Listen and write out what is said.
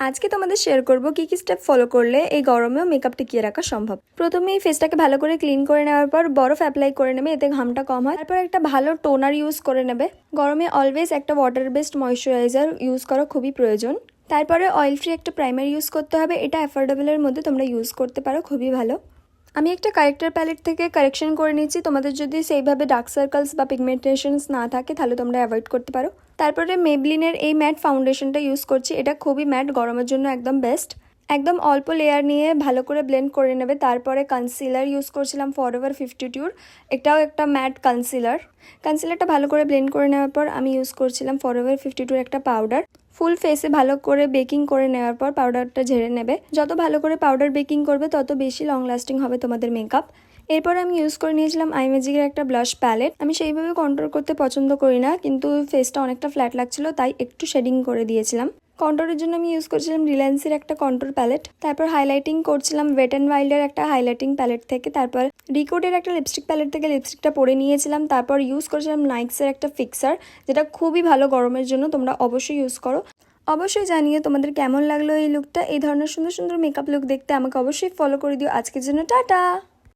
আজকে তোমাদের শেয়ার করব কি কি স্টেপ ফলো করলে এই গরমেও মেকআপ টিকিয়ে রাখা সম্ভব। প্রথমে এই ফেসটাকে ভালো করে ক্লিন করে নেওয়ার পর বরফ অ্যাপ্লাই করে নেবে, এতে ঘামটা কম হয়। তারপর একটা ভালো টোনার ইউজ করে নেবে। গরমে অলওয়েজ একটা ওয়াটার বেসড ময়শ্চারাইজার ইউজ করা খুবই প্রয়োজন। তারপরে অয়েল ফ্রি একটা প্রাইমার ইউজ করতে হবে, এটা অ্যাফোর্ডেবলের মধ্যে তোমরা ইউজ করতে পারো, খুবই ভালো। আমি একটা কারেক্টার প্যালেট থেকে কারেকশন করে নিচ্ছি। তোমাদের যদি সেইভাবে ডার্ক সার্কেলস বা পিগমেন্টেশনস না থাকে তাহলে তোমরা অ্যাভয়েড করতে পারো। তারপরে মেবলিনের এই ম্যাট ফাউন্ডেশনটা ইউজ করছি, এটা খুবই ম্যাট, গরমের জন্য একদম বেস্ট। একদম অল্প লেয়ার নিয়ে ভালো করে ব্লেন্ড করে নেবে। তারপরে কনসিলার ইউজ করছিলাম ফরএভার 52, এটাও একটা ম্যাট কনসিলারটা ভালো করে ব্লেন্ড করে নেওয়ার পর আমি ইউজ করছিলাম ফরএভার 52 একটা পাউডার। ফুল ফেসে ভালো করে বেকিং করে নেওয়ার পর পাউডারটা ঝেড়ে নেবে। যত ভালো করে পাউডার বেকিং করবে তত বেশি লং লাস্টিং হবে তোমাদের মেকআপ। এরপর আমি ইউজ করে নিয়েছিলাম আইম্যাজিকের একটা ব্লাশ প্যালেট। আমি সেইভাবে কন্ট্রোল করতে পছন্দ করি না, কিন্তু ফেসটা অনেকটা ফ্ল্যাট লাগছিল তাই একটু শেডিং করে দিয়েছিলাম। কন্ট্রোরের জন্য আমি ইউজ করছিলাম রিলায়েন্সের একটা কন্ট্রোর প্যালেট। তারপর হাইলাইটিং করছিলাম ওয়েট অ্যান্ড ওয়াইল্ডের একটা হাইলাইটিং প্যালেট থেকে। তারপর রিকোডের একটা লিপস্টিক প্যালেট থেকে লিপস্টিকটা পরে নিয়েছিলাম। তারপর ইউজ করেছিলাম নাইক্সের একটা ফিক্সার, যেটা খুবই ভালো গরমের জন্য, তোমরা অবশ্যই ইউজ করো। অবশ্যই জানিয়ে তোমাদের কেমন লাগলো এই লুকটা। এই ধরনের সুন্দর সুন্দর মেকআপ লুক দেখতে আমাকে অবশ্যই ফলো করে দিও। আজকের জন্য টাটা।